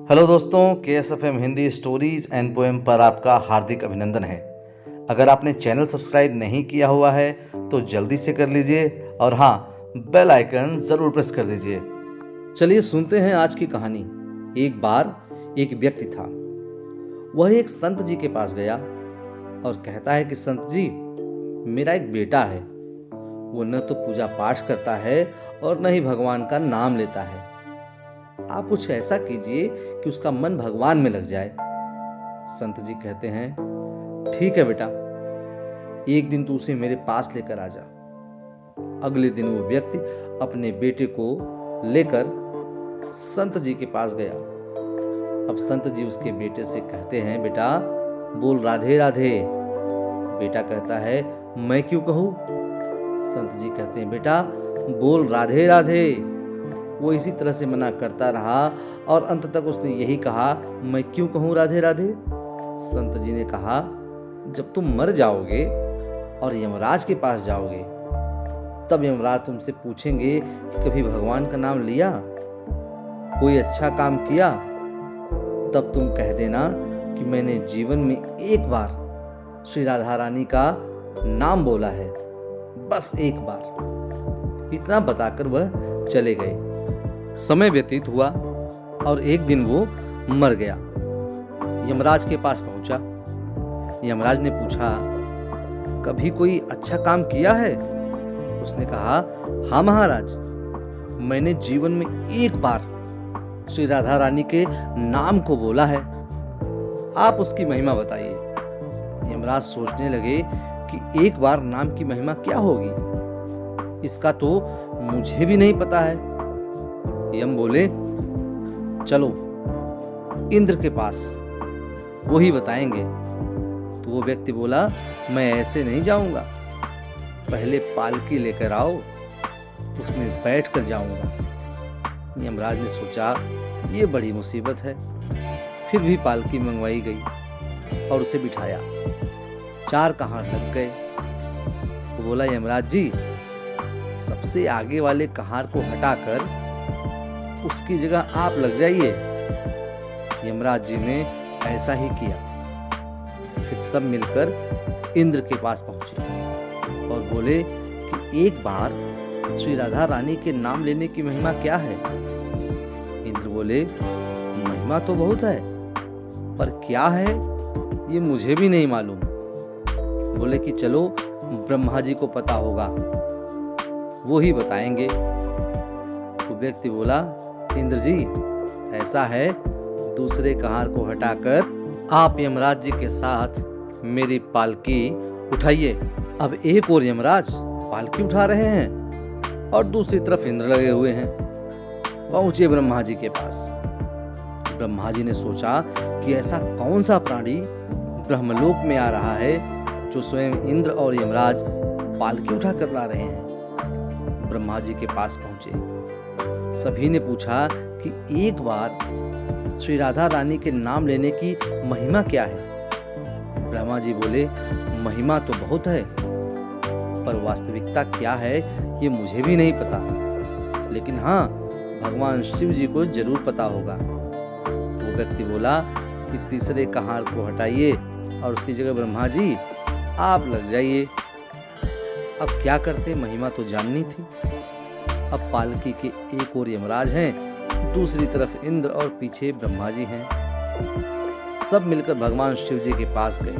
Hello दोस्तों, KSFM Hindi stories and poem पर आपका हार्दिक अभिनंदन है। अगर आपने चैनल सब्सक्राइब नहीं किया हुआ है तो जल्दी से कर लीजिए और हाँ, बेल आइकन ज़रूर प्रेस कर दीजिए। चलिए सुनते हैं आज की कहानी। एक बार एक व्यक्ति था। वह एक संत जी के पास गया और कहता है कि संत जी, मेरा एक बेटा है। वो न तो पूजा पाठ करता है और न ही भगवान का नाम लेता है। आप कुछ ऐसा कीजिए कि उसका मन भगवान में लग जाए। संत जी कहते हैं, ठीक है बेटा, एक दिन तू उसे मेरे पास लेकर आ जा। अगले दिन वो व्यक्ति अपने बेटे को लेकर संत जी के पास गया। अब संत जी उसके बेटे से कहते हैं, बेटा बोल राधे राधे। बेटा कहता है, मैं क्यों कहूँ? संत जी कहते हैं, बेटा बोल राधे राधे। वो इसी तरह से मना करता रहा और अंत तक उसने यही कहा, मैं क्यों कहूँ राधे राधे। संत जी ने कहा, जब तुम मर जाओगे और यमराज के पास जाओगे तब यमराज तुमसे पूछेंगे कि कभी भगवान का नाम लिया, कोई अच्छा काम किया? तब तुम कह देना कि मैंने जीवन में एक बार श्री राधा रानी का नाम बोला है, बस एक बार। इतना बताकर वह चले गए। समय व्यतीत हुआ और एक दिन वो मर गया। यमराज के पास पहुंचा। यमराज ने पूछा, कभी कोई अच्छा काम किया है? उसने कहा, हाँ महाराज, मैंने जीवन में एक बार श्री राधा रानी के नाम को बोला है। आप उसकी महिमा बताइए। यमराज सोचने लगे कि एक बार नाम की महिमा क्या होगी, इसका तो मुझे भी नहीं पता है। यम बोले, चलो इंद्र के पास, वो ही बताएंगे। तो वो व्यक्ति बोला, मैं ऐसे नहीं जाऊंगा, पहले पालकी लेकर आओ, उसमें बैठ कर जाऊंगा। यमराज ने सोचा, ये बड़ी मुसीबत है। फिर भी पालकी मंगवाई गई और उसे बिठाया। 4 कहार लग गए। वो बोला, यमराज जी, सबसे आगे वाले कहार को हटाकर उसकी जगह आप लग जाइए। यमराज जी ने ऐसा ही किया। फिर सब मिलकर इंद्र के पास पहुंचे और बोले कि एक बार श्री राधा रानी के नाम लेने की महिमा क्या है? इंद्र बोले, महिमा तो बहुत है, पर क्या है ये मुझे भी नहीं मालूम। बोले कि चलो ब्रह्मा जी को पता होगा, वो ही बताएंगे। तो व्यक्ति बोला, इंद्र जी, ऐसा है, दूसरे कहार को हटाकर आप यमराज जी के साथ मेरी पालकी उठाइए। अब एक और यमराज पालकी उठा रहे हैं और दूसरी तरफ इंद्र लगे हुए हैं। पहुंचे ब्रह्मा जी के पास। ब्रह्मा जी ने सोचा कि ऐसा कौन सा प्राणी ब्रह्मलोक में आ रहा है जो स्वयं इंद्र और यमराज पालकी उठा कर ला रहे हैं। ब्रह्मा जी के पास पहुंचे। सभी ने पूछा कि एक बार श्री राधा रानी के नाम लेने की महिमा क्या है? ब्रह्मा जी बोले, महिमा तो बहुत है, पर वास्तविकता क्या है ये मुझे भी नहीं पता, लेकिन हाँ, भगवान शिव जी को जरूर पता होगा। वो व्यक्ति बोला कि तीसरे कहार को हटाइए और उसकी जगह ब्रह्मा जी आप लग जाइए। अब क्या करते, महिमा तो जाननी थी। अब पालकी के एक और यमराज हैं, दूसरी तरफ इंद्र और पीछे ब्रह्मा जी हैं। सब मिलकर भगवान शिव जी के पास गए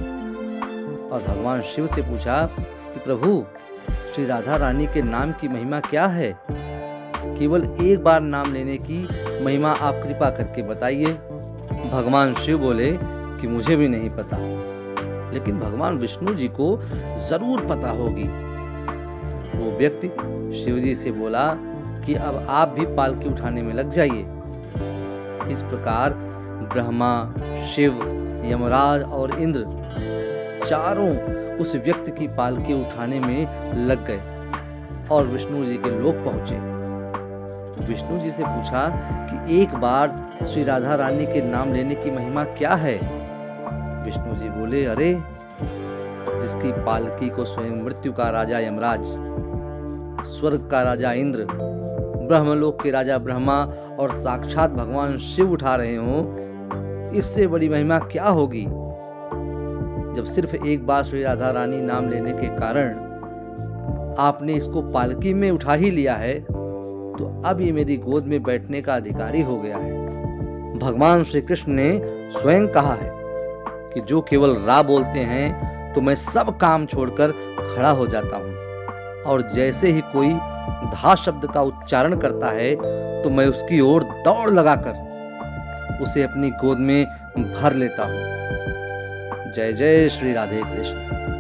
और भगवान शिव से पूछा कि प्रभु, श्री राधा रानी के नाम की महिमा क्या है? केवल एक बार नाम लेने की महिमा आप कृपा करके बताइए। भगवान शिव बोले कि मुझे भी नहीं पता, लेकिन भगवान विष्णु जी को जरूर पता होगी। वो व्यक्ति शिव जी से बोला कि अब आप भी पालकी उठाने में लग जाइए। इस प्रकार ब्रह्मा, शिव, यमराज और इंद्र चारों उस व्यक्ति की पालकी उठाने में लग गए और विष्णु जी के लोक पहुंचे। विष्णु जी से पूछा कि एक बार श्री राधा रानी के नाम लेने की महिमा क्या है? विष्णु जी बोले, अरे, जिसकी पालकी को स्वयं मृत्यु का राजा यमराज, स्वर्ग का राजा इंद्र, ब्रह्मलोक के राजा ब्रह्मा और साक्षात भगवान शिव उठा रहे हों, इससे बड़ी महिमा क्या होगी। जब सिर्फ एक बार श्री राधा रानी नाम लेने के कारण आपने इसको पालकी में उठा ही लिया है, तो अब ये मेरी गोद में बैठने का अधिकारी हो गया है। भगवान श्री कृष्ण ने स्वयं कहा है कि जो केवल रा बोलते हैं तो मैं सब काम छोड़कर खड़ा हो जाता हूँ, और जैसे ही कोई धा शब्द का उच्चारण करता है तो मैं उसकी ओर दौड़ लगाकर उसे अपनी गोद में भर लेता हूँ। जय जय श्री राधे कृष्ण।